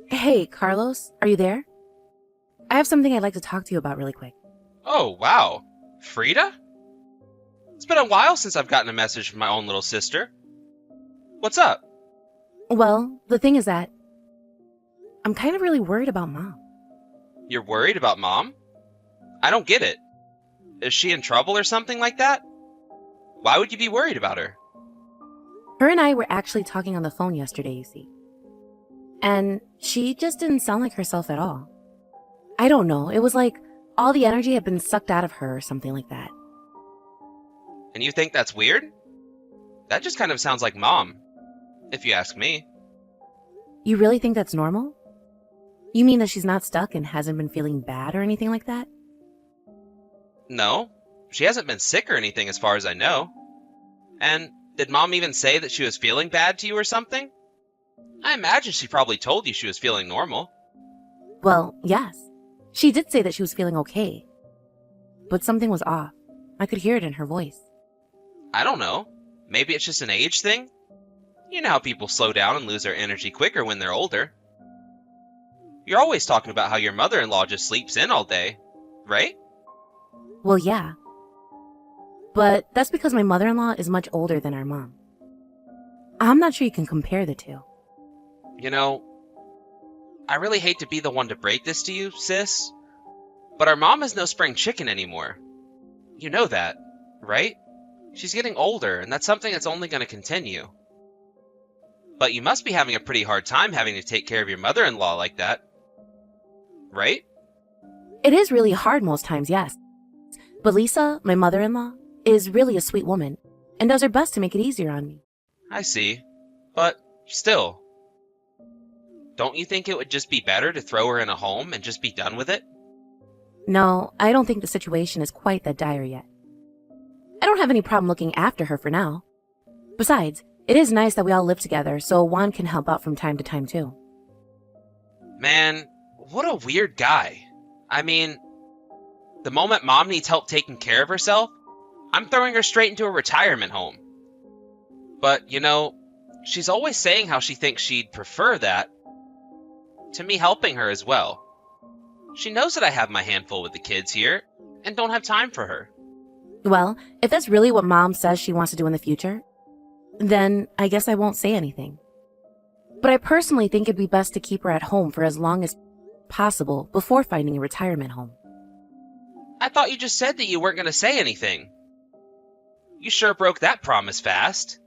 Hey, Carlos, are you there? I have something I'd like to talk to you about really quick. Oh, wow. Frida? It's been a while since I've gotten a message from my own little sister. What's up? Well, the thing is that I'm kind of really worried about Mom. You're worried about Mom? I don't get it. Is she in trouble or something like that? Why would you be worried about her? Her and I were actually talking on the phone yesterday, you see. And she just didn't sound like herself at all. I don't know, it was like all the energy had been sucked out of her or something like that. And you think that's weird? That just kind of sounds like Mom, if you ask me. You really think that's normal? You mean that she's not stuck and hasn't been feeling bad or anything like that? No, she hasn't been sick or anything as far as I know. And did Mom even say that she was feeling bad to you or something? I imagine she probably told you she was feeling normal. Well, yes. She did say that she was feeling okay. But something was off. I could hear it in her voice. I don't know. Maybe it's just an age thing? You know how people slow down and lose their energy quicker when they're older. You're always talking about how your mother-in-law just sleeps in all day, right? Well, yeah. But that's because my mother-in-law is much older than our mom. I'm not sure you can compare the two. You know, I really hate to be the one to break this to you, sis, but our mom is no spring chicken anymore. You know that, right? She's getting older, and that's something that's only going to continue. But you must be having a pretty hard time having to take care of your mother-in-law like that, right? It is really hard most times, yes. But Lisa, my mother-in-law, is really a sweet woman and does her best to make it easier on me. I see. But still, don't you think it would just be better to throw her in a home and just be done with it? No, I don't think the situation is quite that dire yet. I don't have any problem looking after her for now. Besides, it is nice that we all live together, so Juan can help out from time to time too. Man, what a weird guy. I mean, the moment Mom needs help taking care of herself, I'm throwing her straight into a retirement home. But, she's always saying how she thinks she'd prefer that to me helping her as well. She knows that I have my handful with the kids here and don't have time for her. Well, if that's really what Mom says she wants to do in the future, then I guess I won't say anything. But I personally think it'd be best to keep her at home for as long as possible before finding a retirement home. I thought you just said that you weren't going to say anything. You sure broke that promise fast.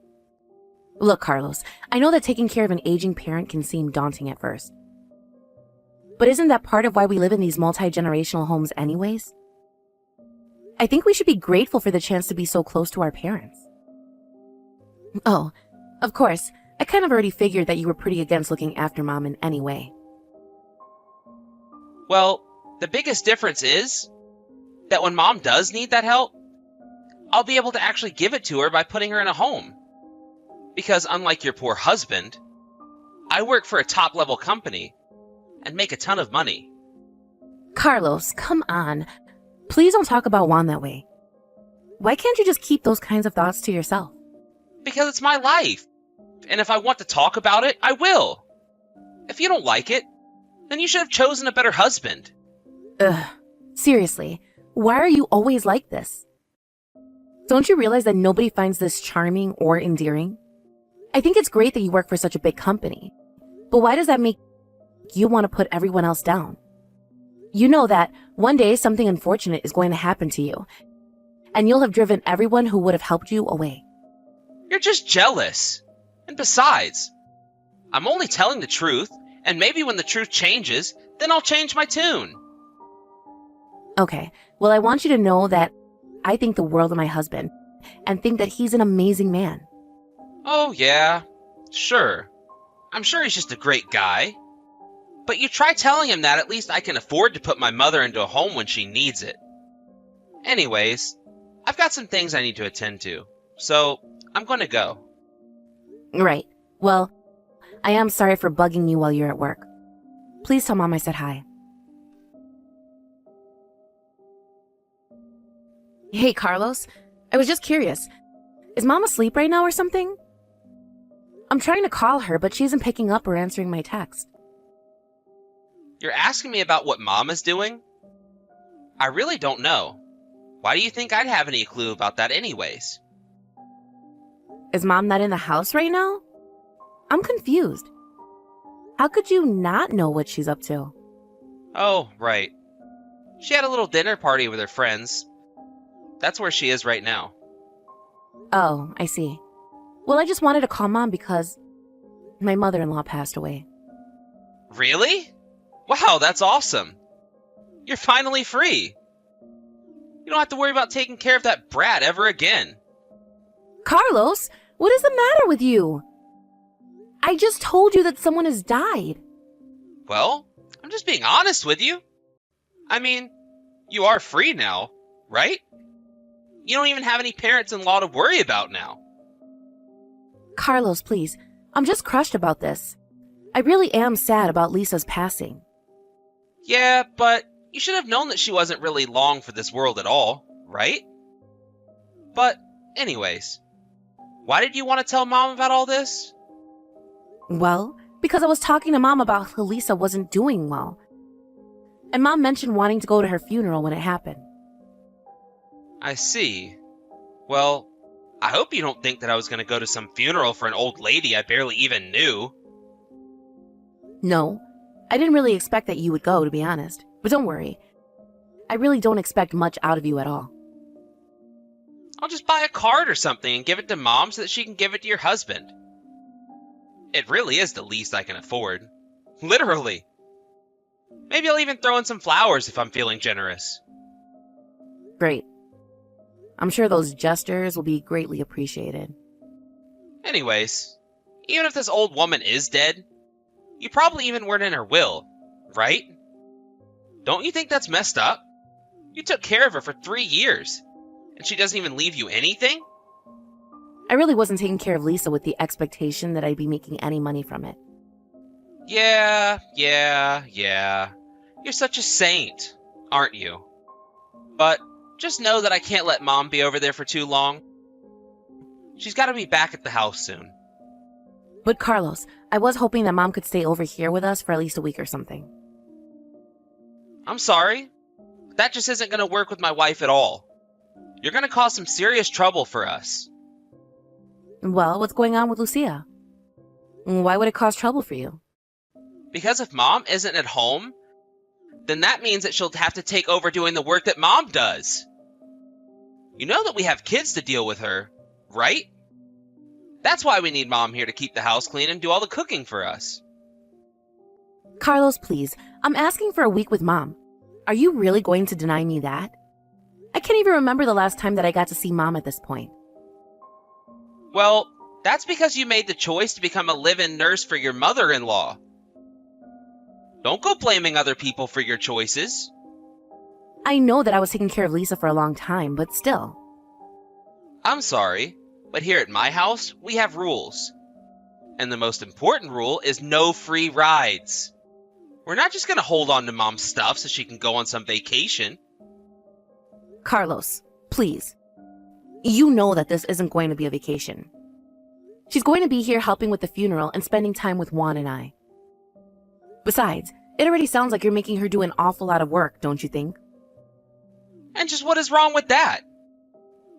Look, Carlos, I know that taking care of an aging parent can seem daunting at first. But isn't that part of why we live in these multi-generational homes anyways? I think we should be grateful for the chance to be so close to our parents. Oh, of course, I kind of already figured that you were pretty against looking after Mom in any way. Well, the biggest difference is that when Mom does need that help, I'll be able to actually give it to her by putting her in a home. Because unlike your poor husband, I work for a top-level company and make a ton of money. Carlos, come on. Please don't talk about Juan that way. Why can't you just keep those kinds of thoughts to yourself? Because it's my life. And if I want to talk about it, I will. If you don't like it, then you should have chosen a better husband. Ugh. Seriously, why are you always like this? Don't you realize that nobody finds this charming or endearing? I think it's great that you work for such a big company. But why does that make you want to put everyone else down? You know that one day something unfortunate is going to happen to you, and you'll have driven everyone who would have helped you away. You're just jealous. And besides, I'm only telling the truth, and maybe when the truth changes, then I'll change my tune. Okay, well, I want you to know that I think the world of my husband, and think that he's an amazing man. Oh, yeah, sure. I'm sure he's just a great guy. But you try telling him that at least I can afford to put my mother into a home when she needs it. Anyways, I've got some things I need to attend to, so I'm going to go. Right. Well, I am sorry for bugging you while you're at work. Please tell Mom I said hi. Hey, Carlos. I was just curious. Is Mom asleep right now or something? I'm trying to call her, but she isn't picking up or answering my text. You're asking me about what Mom is doing? I really don't know. Why do you think I'd have any clue about that anyways? Is Mom not in the house right now? I'm confused. How could you not know what she's up to? Oh, right. She had a little dinner party with her friends. That's where she is right now. Oh, I see. Well, I just wanted to call Mom because my mother-in-law passed away. Really? Wow, that's awesome. You're finally free. You don't have to worry about taking care of that brat ever again. Carlos, what is the matter with you? I just told you that someone has died. Well, I'm just being honest with you. I mean, you are free now, right? You don't even have any parents-in-law to worry about now. Carlos, please. I'm just crushed about this. I really am sad about Lisa's passing. Yeah, but you should have known that she wasn't really long for this world at all, right? But, anyways, why did you want to tell Mom about all this? Well, because I was talking to Mom about how Lisa wasn't doing well. And Mom mentioned wanting to go to her funeral when it happened. I see. Well, I hope you don't think that I was going to go to some funeral for an old lady I barely even knew. No, I didn't really expect that you would go, to be honest. But don't worry. I really don't expect much out of you at all. I'll just buy a card or something and give it to Mom so that she can give it to your husband. It really is the least I can afford. Literally. Maybe I'll even throw in some flowers if I'm feeling generous. Great. I'm sure those gestures will be greatly appreciated. Anyways, even if this old woman is dead, you probably even weren't in her will, right? Don't you think that's messed up? You took care of her for 3 years, and she doesn't even leave you anything? I really wasn't taking care of Lisa with the expectation that I'd be making any money from it. Yeah. You're such a saint, aren't you? But just know that I can't let Mom be over there for too long. She's got to be back at the house soon. But Carlos, I was hoping that Mom could stay over here with us for at least a week or something. I'm sorry. That just isn't going to work with my wife at all. You're going to cause some serious trouble for us. Well, what's going on with Lucia? Why would it cause trouble for you? Because if Mom isn't at home, then that means that she'll have to take over doing the work that Mom does. You know that we have kids to deal with her, right? That's why we need Mom here to keep the house clean and do all the cooking for us. Carlos, please. I'm asking for a week with Mom. Are you really going to deny me that? I can't even remember the last time that I got to see Mom at this point. Well, that's because you made the choice to become a live-in nurse for your mother-in-law. Don't go blaming other people for your choices. I know that I was taking care of Lisa for a long time, but still. I'm sorry, but here at my house, we have rules. And the most important rule is no free rides. We're not just going to hold on to Mom's stuff so she can go on some vacation. Carlos, please. You know that this isn't going to be a vacation. She's going to be here helping with the funeral and spending time with Juan and I. Besides, it already sounds like you're making her do an awful lot of work, don't you think? And just what is wrong with that?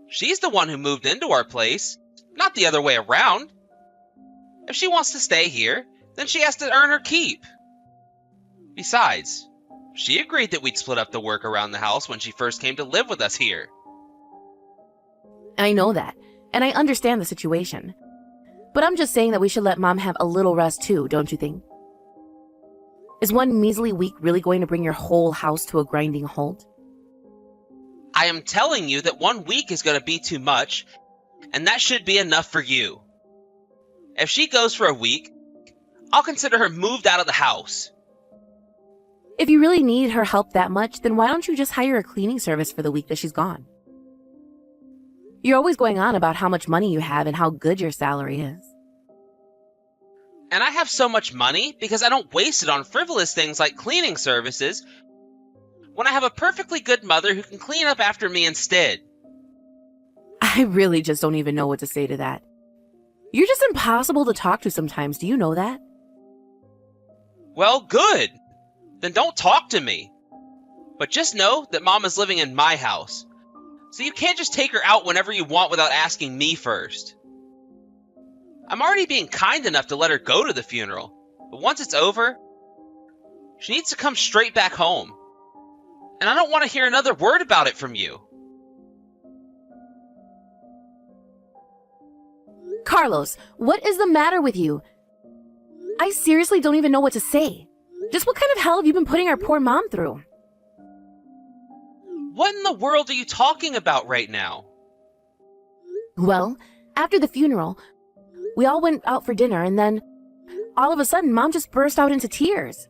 She's the one who moved into our place, not the other way around. If she wants to stay here, then she has to earn her keep. Besides, she agreed that we'd split up the work around the house when she first came to live with us here. I know that, and I understand the situation. But I'm just saying that we should let Mom have a little rest too, don't you think? Is one measly week really going to bring your whole house to a grinding halt? I am telling you that 1 week is going to be too much, and that should be enough for you. If she goes for a week, I'll consider her moved out of the house. If you really need her help that much, then why don't you just hire a cleaning service for the week that she's gone? You're always going on about how much money you have and how good your salary is. And I have so much money because I don't waste it on frivolous things like cleaning services when I have a perfectly good mother who can clean up after me instead. I really just don't even know what to say to that. You're just impossible to talk to sometimes, do you know that? Well, good. then don't talk to me. But just know that Mom is living in my house, so you can't just take her out whenever you want without asking me first. I'm already being kind enough to let her go to the funeral, but once it's over, she needs to come straight back home. And I don't want to hear another word about it from you. Carlos, what is the matter with you? I seriously don't even know what to say. Just what kind of hell have you been putting our poor mom through? What in the world are you talking about right now? Well, after the funeral, we all went out for dinner, and then all of a sudden, Mom just burst out into tears.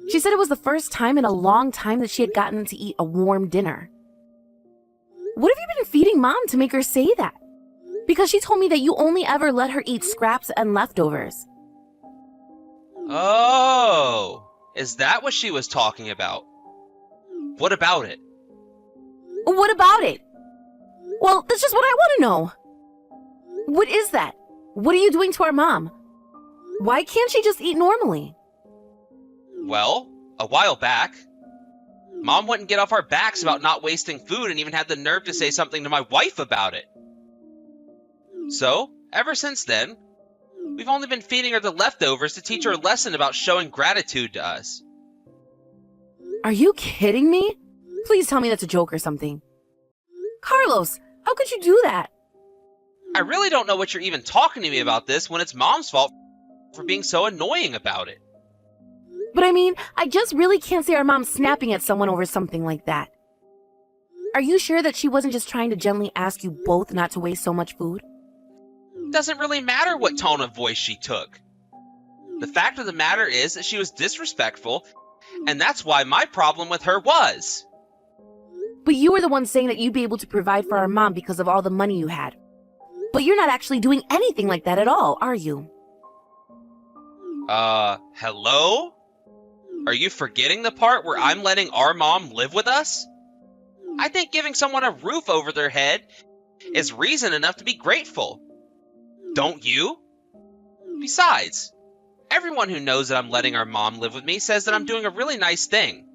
She said it was the first time in a long time that she had gotten to eat a warm dinner. What have you been feeding Mom to make her say that? Because she told me that you only ever let her eat scraps and leftovers. Oh, is that what she was talking about? What about it? What about it? Well, that's just what I want to know. What is that? What are you doing to our mom? Why can't she just eat normally? Well, a while back, Mom wouldn't get off our backs about not wasting food and even had the nerve to say something to my wife about it. So, ever since then, we've only been feeding her the leftovers to teach her a lesson about showing gratitude to us. Are you kidding me? Please tell me that's a joke or something. Carlos, how could you do that? I really don't know what you're even talking to me about this when it's Mom's fault for being so annoying about it. But I mean, I just really can't see our mom snapping at someone over something like that. Are you sure that she wasn't just trying to gently ask you both not to waste so much food? Doesn't really matter what tone of voice she took. The fact of the matter is that she was disrespectful, and that's why my problem with her was. But you were the one saying that you'd be able to provide for our mom because of all the money you had. But you're not actually doing anything like that at all, are you? Hello? Are you forgetting the part where I'm letting our mom live with us? I think giving someone a roof over their head is reason enough to be grateful. Don't you? Besides, everyone who knows that I'm letting our mom live with me says that I'm doing a really nice thing.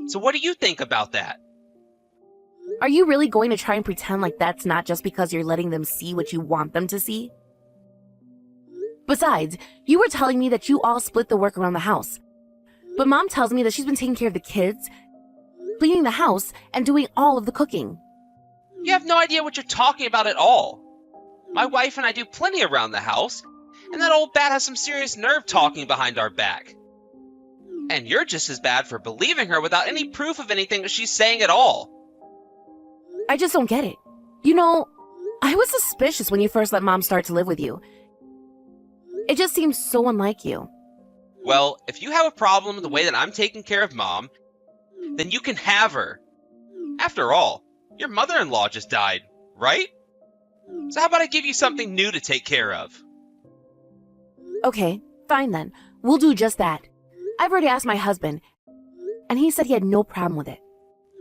So what do you think about that? Are you really going to try and pretend like that's not just because you're letting them see what you want them to see? Besides, you were telling me that you all split the work around the house. But Mom tells me that she's been taking care of the kids, cleaning the house, and doing all of the cooking. You have no idea what you're talking about at all. My wife and I do plenty around the house, and that old bat has some serious nerve talking behind our back. And you're just as bad for believing her without any proof of anything that she's saying at all. I just don't get it. You know, I was suspicious when you first let Mom start to live with you. It just seems so unlike you. Well, if you have a problem with the way that I'm taking care of Mom, then you can have her. After all, your mother-in-law just died, right? So how about I give you something new to take care of? Okay, fine then. We'll do just that. I've already asked my husband, and he said he had no problem with it.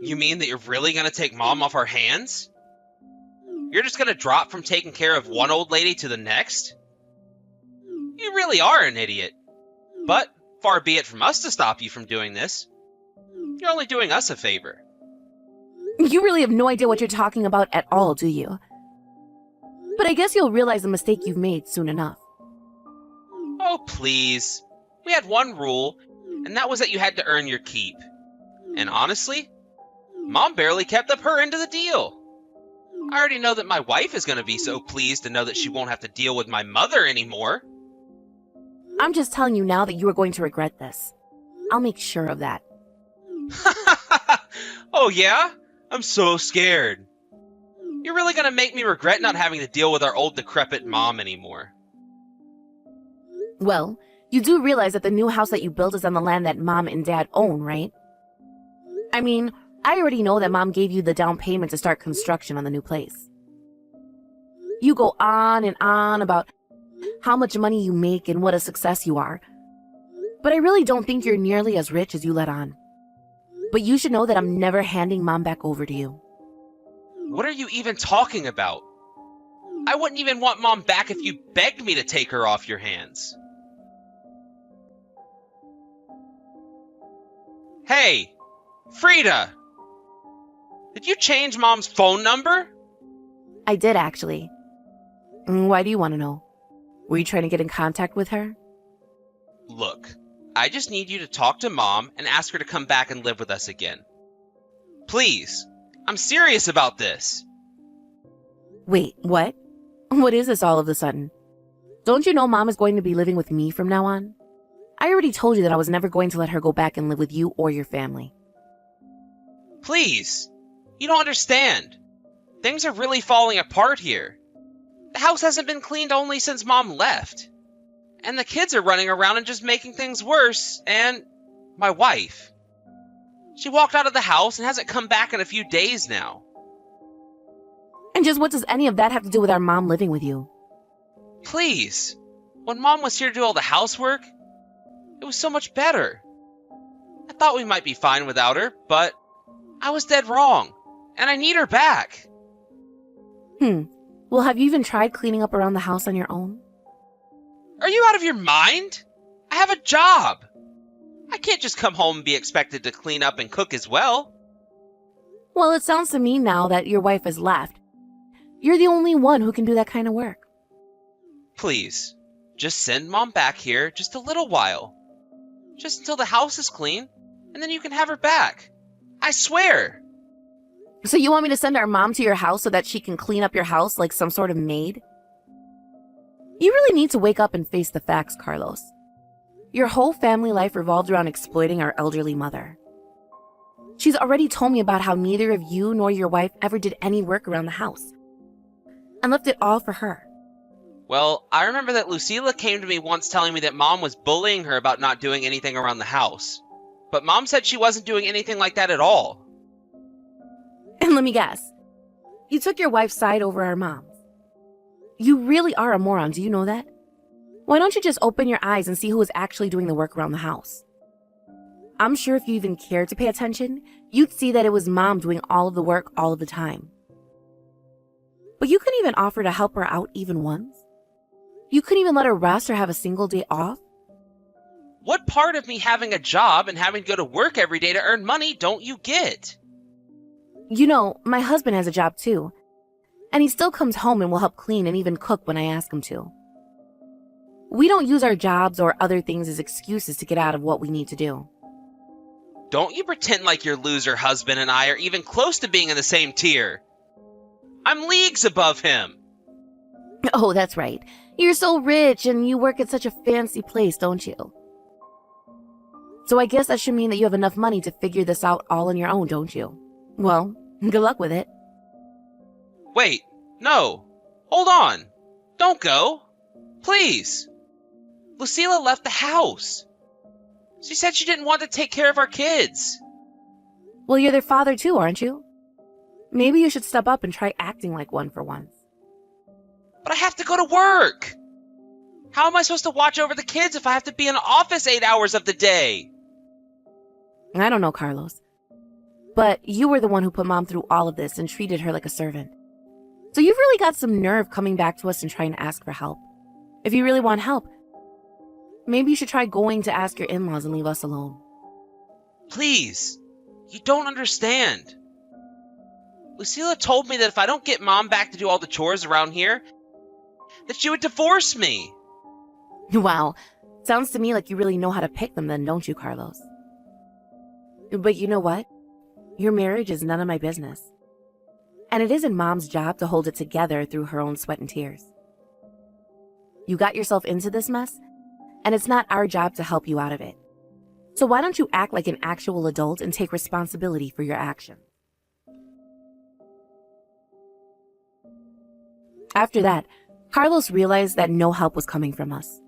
You mean that you're really going to take Mom off our hands? You're just going to drop from taking care of one old lady to the next? You really are an idiot. But far be it from us to stop you from doing this. You're only doing us a favor. You really have no idea what you're talking about at all, do you? But I guess you'll realize the mistake you've made soon enough. Oh, please. We had one rule, and that was that you had to earn your keep. And honestly, Mom barely kept up her end of the deal. I already know that my wife is going to be so pleased to know that she won't have to deal with my mother anymore. I'm just telling you now that you are going to regret this. I'll make sure of that. Oh yeah? I'm so scared. You're really going to make me regret not having to deal with our old decrepit mom anymore. Well, you do realize that the new house that you built is on the land that Mom and Dad own, right? I mean, I already know that Mom gave you the down payment to start construction on the new place. You go on and on about how much money you make and what a success you are. But I really don't think you're nearly as rich as you let on. But you should know that I'm never handing Mom back over to you. What are you even talking about? I wouldn't even want Mom back if you begged me to take her off your hands. Hey, Frida! Did you change Mom's phone number? I did, actually. Why do you want to know? Were you trying to get in contact with her? Look, I just need you to talk to Mom and ask her to come back and live with us again. Please, I'm serious about this. Wait, what? What is this all of a sudden? Don't you know Mom is going to be living with me from now on? I already told you that I was never going to let her go back and live with you or your family. Please, you don't understand. Things are really falling apart here. The house hasn't been cleaned only since Mom left. And the kids are running around and just making things worse, and my wife. She walked out of the house and hasn't come back in a few days now. And just what does any of that have to do with our mom living with you? Please, when Mom was here to do all the housework, it was so much better. I thought we might be fine without her, but I was dead wrong, and I need her back. Well, have you even tried cleaning up around the house on your own? Are you out of your mind? I have a job. I can't just come home and be expected to clean up and cook as well. Well, it sounds to me now that your wife has left. You're the only one who can do that kind of work. Please, just send Mom back here just a little while. Just until the house is clean, and then you can have her back. I swear. So you want me to send our mom to your house so that she can clean up your house like some sort of maid? You really need to wake up and face the facts, Carlos. Your whole family life revolved around exploiting our elderly mother. She's already told me about how neither of you nor your wife ever did any work around the house and left it all for her. Well, I remember that Lucila came to me once telling me that Mom was bullying her about not doing anything around the house. But Mom said she wasn't doing anything like that at all. And let me guess, you took your wife's side over our mom's. You really are a moron, do you know that? Why don't you just open your eyes and see who is actually doing the work around the house? I'm sure if you even cared to pay attention, you'd see that it was Mom doing all of the work all of the time. But you couldn't even offer to help her out even once? You couldn't even let her rest or have a single day off? What part of me having a job and having to go to work every day to earn money don't you get? You know, my husband has a job too. And he still comes home and will help clean and even cook when I ask him to. We don't use our jobs or other things as excuses to get out of what we need to do. Don't you pretend like your loser husband and I are even close to being in the same tier. I'm leagues above him. Oh, that's right. You're so rich and you work at such a fancy place, don't you? So I guess that should mean that you have enough money to figure this out all on your own, don't you? Well, good luck with it. Wait, no. Hold on. Don't go. Please. Lucila left the house. She said she didn't want to take care of our kids. Well, you're their father too, aren't you? Maybe you should step up and try acting like one for once. But I have to go to work. How am I supposed to watch over the kids if I have to be in the office 8 hours of the day? I don't know, Carlos. But you were the one who put Mom through all of this and treated her like a servant. So you've really got some nerve coming back to us and trying to ask for help. If you really want help, maybe you should try going to ask your in-laws and leave us alone. Please. You don't understand. Lucila told me that if I don't get Mom back to do all the chores around here, that she would divorce me. Wow. Sounds to me like you really know how to pick them then, don't you, Carlos? But you know what? Your marriage is none of my business. And it isn't Mom's job to hold it together through her own sweat and tears. You got yourself into this mess, and it's not our job to help you out of it. So why don't you act like an actual adult and take responsibility for your actions? After that, Carlos realized that no help was coming from us.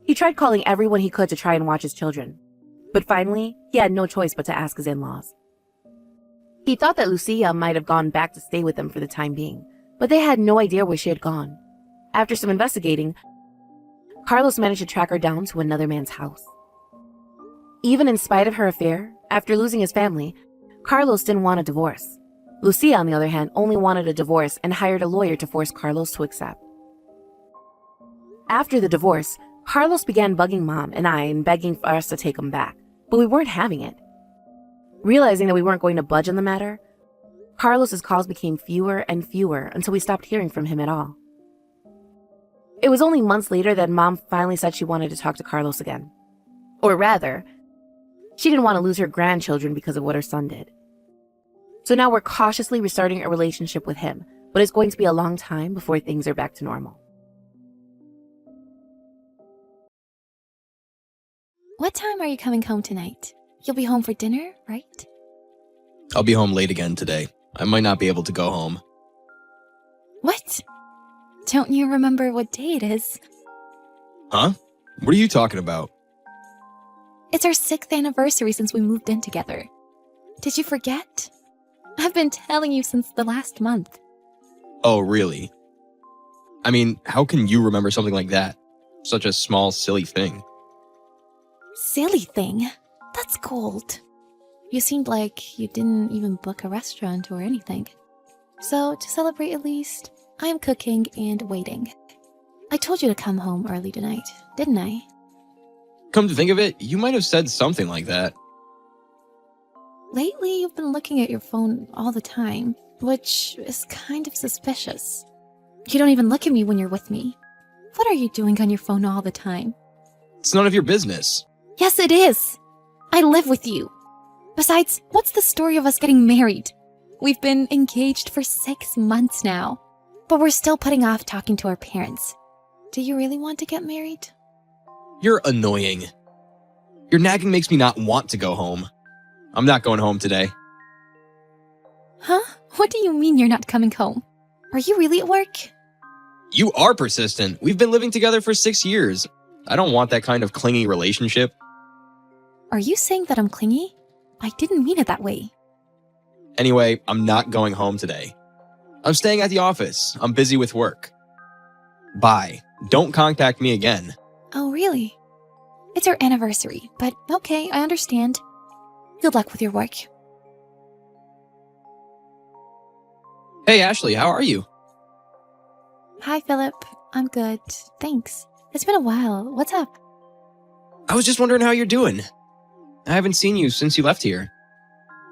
He tried calling everyone he could to try and watch his children. But finally, he had no choice but to ask his in-laws. He thought that Lucia might have gone back to stay with them for the time being, but they had no idea where she had gone. After some investigating, Carlos managed to track her down to another man's house. Even in spite of her affair, after losing his family, Carlos didn't want a divorce. Lucia, on the other hand, only wanted a divorce and hired a lawyer to force Carlos to accept. After the divorce, Carlos began bugging Mom and I and begging for us to take him back, but we weren't having it. Realizing that we weren't going to budge on the matter, Carlos's calls became fewer and fewer until we stopped hearing from him at all. It was only months later that Mom finally said she wanted to talk to Carlos again. Or rather, she didn't want to lose her grandchildren because of what her son did. So now we're cautiously restarting a relationship with him, but it's going to be a long time before things are back to normal. What time are you coming home tonight? You'll be home for dinner, right? I'll be home late again today. I might not be able to go home. What? Don't you remember what day it is? Huh? What are you talking about? It's our 6th anniversary since we moved in together. Did you forget? I've been telling you since the last month. Oh, really? I mean, how can you remember something like that? Such a small, silly thing. Silly thing? That's cold. You seemed like you didn't even book a restaurant or anything. So, to celebrate at least, I'm cooking and waiting. I told you to come home early tonight, didn't I? Come to think of it, you might have said something like that. Lately, you've been looking at your phone all the time, which is kind of suspicious. You don't even look at me when you're with me. What are you doing on your phone all the time? It's none of your business. Yes, it is. I live with you. Besides, what's the story of us getting married? We've been engaged for 6 months now, but we're still putting off talking to our parents. Do you really want to get married? You're annoying. Your nagging makes me not want to go home. I'm not going home today. Huh? What do you mean you're not coming home? Are you really at work? You are persistent. We've been living together for 6 years. I don't want that kind of clingy relationship. Are you saying that I'm clingy? I didn't mean it that way. Anyway, I'm not going home today. I'm staying at the office. I'm busy with work. Bye. Don't contact me again. Oh, really? It's our anniversary, but okay, I understand. Good luck with your work. Hey, Ashley, how are you? Hi, Philip. I'm good. Thanks. It's been a while. What's up? I was just wondering how you're doing. I haven't seen you since you left here.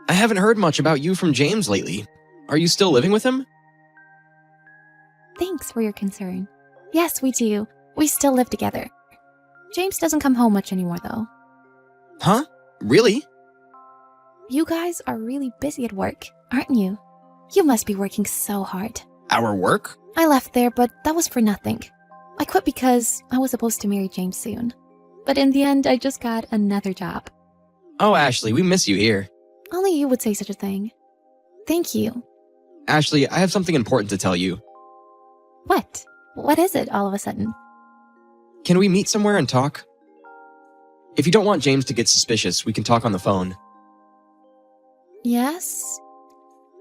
I haven't heard much about you from James lately. Are you still living with him? Thanks for your concern. Yes, we do. We still live together. James doesn't come home much anymore, though. Huh? Really? You guys are really busy at work, aren't you? You must be working so hard. Our work? I left there, but that was for nothing. I quit because I was supposed to marry James soon. But in the end, I just got another job. Oh, Ashley, we miss you here. Only you would say such a thing. Thank you. Ashley, I have something important to tell you. What? What is it all of a sudden? Can we meet somewhere and talk? If you don't want James to get suspicious, we can talk on the phone. Yes?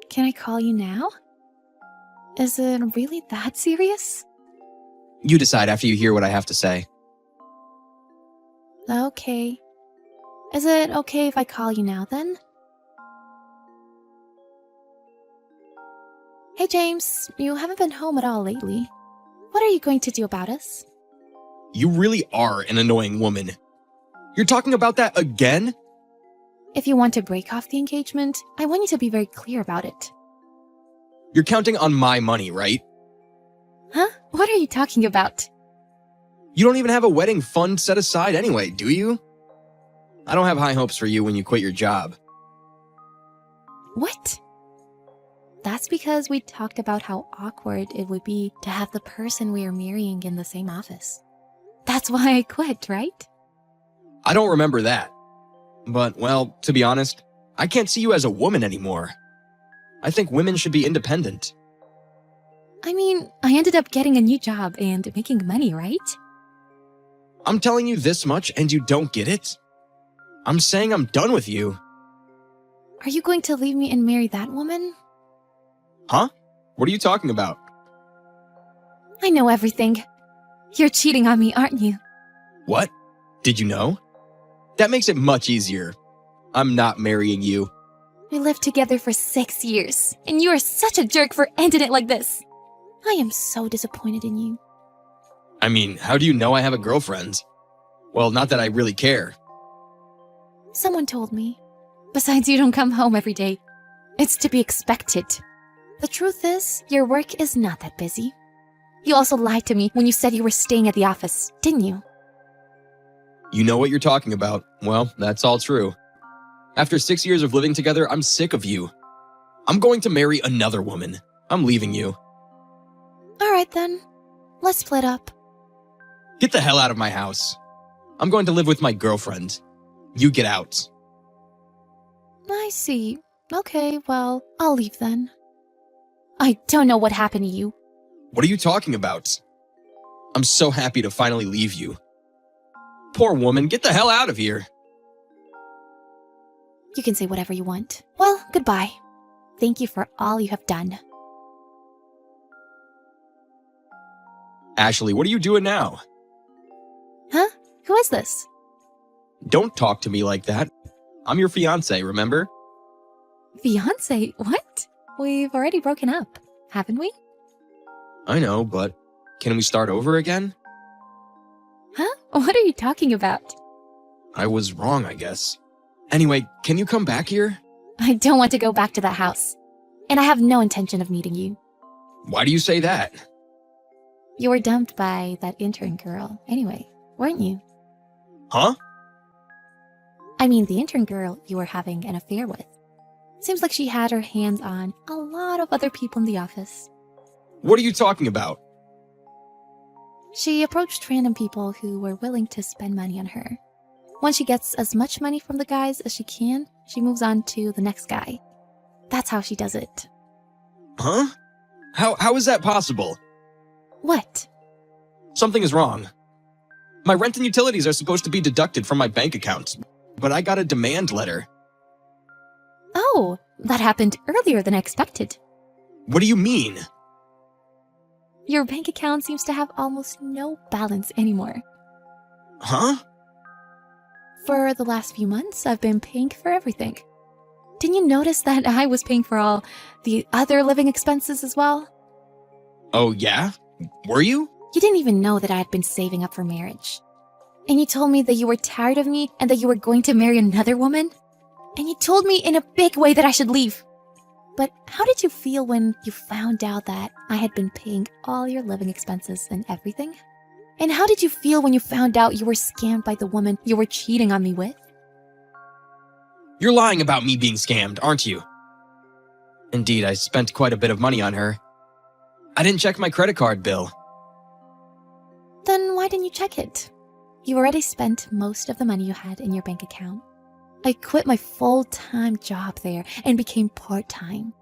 Can I call you now? Is it really that serious? You decide after you hear what I have to say. Okay. Is it okay if I call you now then? Hey James, you haven't been home at all lately. What are you going to do about us? You really are an annoying woman. You're talking about that again? If you want to break off the engagement, I want you to be very clear about it. You're counting on my money, right? Huh? What are you talking about? You don't even have a wedding fund set aside anyway, do you? I don't have high hopes for you when you quit your job. What? That's because we talked about how awkward it would be to have the person we are marrying in the same office. That's why I quit, right? I don't remember that. But, well, to be honest, I can't see you as a woman anymore. I think women should be independent. I mean, I ended up getting a new job and making money, right? I'm telling you this much and you don't get it? I'm saying I'm done with you. Are you going to leave me and marry that woman? Huh? What are you talking about? I know everything. You're cheating on me, aren't you? What? Did you know? That makes it much easier. I'm not marrying you. We lived together for 6 years, and you are such a jerk for ending it like this. I am so disappointed in you. I mean, how do you know I have a girlfriend? Well, not that I really care. Someone told me. Besides, you don't come home every day. It's to be expected. The truth is, your work is not that busy. You also lied to me when you said you were staying at the office, didn't you? You know what you're talking about. Well, that's all true. After 6 years of living together, I'm sick of you. I'm going to marry another woman. I'm leaving you. Alright then. Let's split up. Get the hell out of my house. I'm going to live with my girlfriend. You get out. I see. Okay, well, I'll leave then. I don't know what happened to you. What are you talking about? I'm so happy to finally leave you. Poor woman, get the hell out of here. You can say whatever you want. Well, goodbye. Thank you for all you have done. Ashley, what are you doing now? Huh? Who is this? Don't talk to me like that. I'm your fiance, remember? Fiance? What? We've already broken up, haven't we? I know, but can we start over again? Huh? What are you talking about? I was wrong, I guess. Anyway, can you come back here? I don't want to go back to that house. And I have no intention of meeting you. Why do you say that? You were dumped by that intern girl anyway, weren't you? Huh? I mean, the intern girl you were having an affair with. Seems like she had her hands on a lot of other people in the office. What are you talking about? She approached random people who were willing to spend money on her. Once she gets as much money from the guys as she can, she moves on to the next guy. That's how she does it. Huh? How is that possible? What? Something is wrong. My rent and utilities are supposed to be deducted from my bank account, but I got a demand letter. Oh, that happened earlier than I expected. What do you mean? Your bank account seems to have almost no balance anymore. Huh? For the last few months, I've been paying for everything. Didn't you notice that I was paying for all the other living expenses as well? Oh, yeah? Were you? You didn't even know that I had been saving up for marriage. And you told me that you were tired of me and that you were going to marry another woman? And you told me in a big way that I should leave. But how did you feel when you found out that I had been paying all your living expenses and everything? And how did you feel when you found out you were scammed by the woman you were cheating on me with? You're lying about me being scammed, aren't you? Indeed, I spent quite a bit of money on her. I didn't check my credit card bill. Then why didn't you check it? You already spent most of the money you had in your bank account. I quit my full-time job there and became part-time.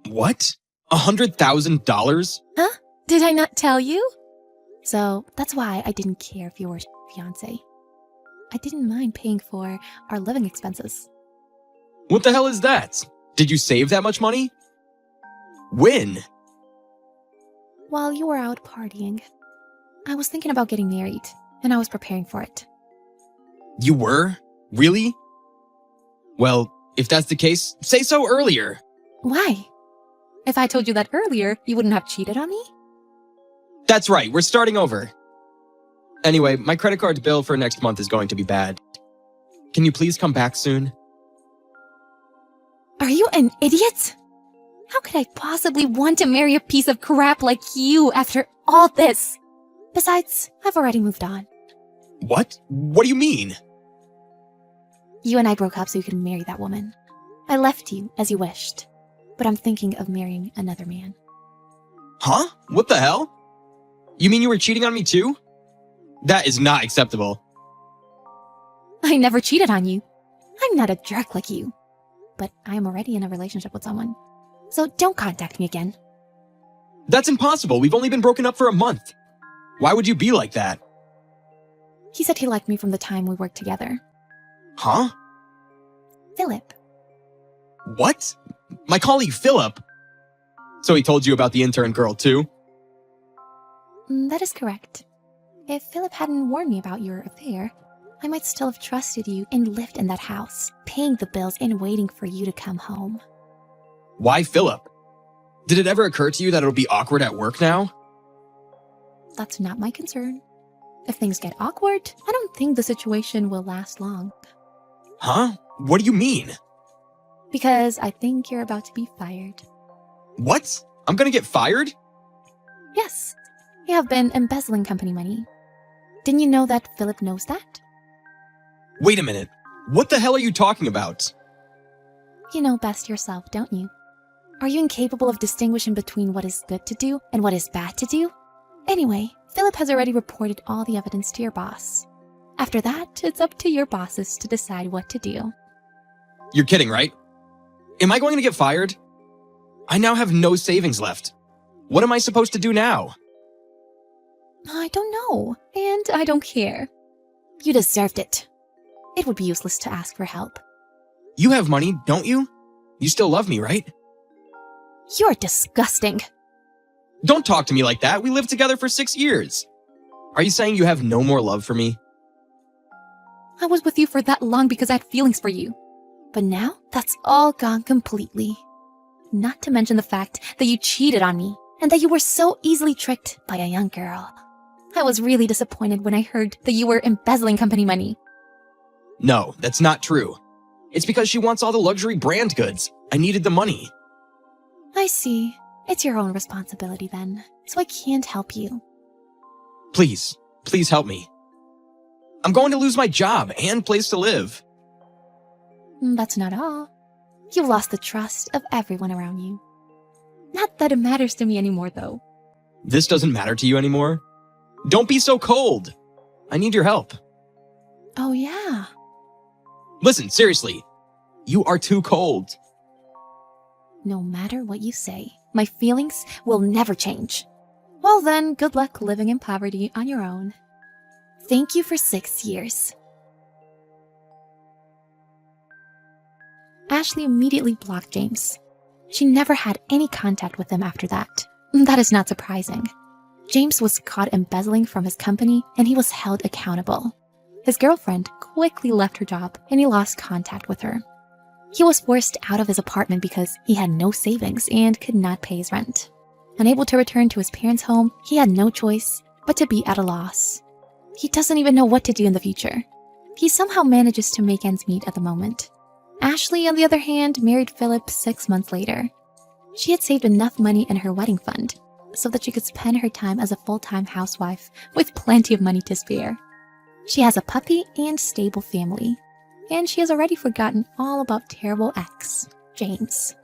What? $100,000? Huh? Did I not tell you? So that's why I didn't care if you were fiancé. I didn't mind paying for our living expenses. What the hell is that? Did you save that much money? When? While you were out partying, I was thinking about getting married, and I was preparing for it. You were? Really? Well, if that's the case, say so earlier. Why? If I told you that earlier, you wouldn't have cheated on me? That's right, we're starting over. Anyway, my credit card bill for next month is going to be bad. Can you please come back soon? Are you an idiot? How could I possibly want to marry a piece of crap like you after all this? Besides, I've already moved on. What? What do you mean? You and I broke up so you could marry that woman. I left you as you wished, but I'm thinking of marrying another man. Huh? What the hell? You mean you were cheating on me too? That is not acceptable. I never cheated on you. I'm not a jerk like you. But I'm already in a relationship with someone. So don't contact me again. That's impossible. We've only been broken up for a month. Why would you be like that? He said he liked me from the time we worked together. Huh? Philip. What? My colleague Philip? So he told you about the intern girl too? That is correct. If Philip hadn't warned me about your affair, I might still have trusted you and lived in that house, paying the bills and waiting for you to come home. Why Philip? Did it ever occur to you that it'll be awkward at work now? That's not my concern. If things get awkward, I don't think the situation will last long. Huh? What do you mean? Because I think you're about to be fired. What? I'm gonna get fired? Yes, you have been embezzling company money. Didn't you know that Philip knows that? Wait a minute. What the hell are you talking about? You know best yourself, don't you? Are you incapable of distinguishing between what is good to do and what is bad to do? Anyway, Philip has already reported all the evidence to your boss. After that, it's up to your bosses to decide what to do. You're kidding, right? Am I going to get fired? I now have no savings left. What am I supposed to do now? I don't know, and I don't care. You deserved it. It would be useless to ask for help. You have money, don't you? You still love me, right? You're disgusting. Don't talk to me like that. We lived together for 6 years. Are you saying you have no more love for me? I was with you for that long because I had feelings for you. But now, that's all gone completely. Not to mention the fact that you cheated on me and that you were so easily tricked by a young girl. I was really disappointed when I heard that you were embezzling company money. No, that's not true. It's because she wants all the luxury brand goods. I needed the money. I see. It's your own responsibility then, so I can't help you. Please, please help me. I'm going to lose my job and place to live. That's not all. You've lost the trust of everyone around you. Not that it matters to me anymore, though. This doesn't matter to you anymore? Don't be so cold. I need your help. Oh, yeah. Listen, seriously. You are too cold. No matter what you say, my feelings will never change. Well then, good luck living in poverty on your own. Thank you for 6 years. Ashley immediately blocked James. She never had any contact with him after that. That is not surprising. James was caught embezzling from his company and he was held accountable. His girlfriend quickly left her job and he lost contact with her. He was forced out of his apartment because he had no savings and could not pay his rent. Unable to return to his parents' home, he had no choice but to be at a loss. He doesn't even know what to do in the future. He somehow manages to make ends meet at the moment. Ashley, on the other hand, married Philip 6 months later. She had saved enough money in her wedding fund so that she could spend her time as a full-time housewife with plenty of money to spare. She has a puppy and stable family, and she has already forgotten all about terrible ex, James.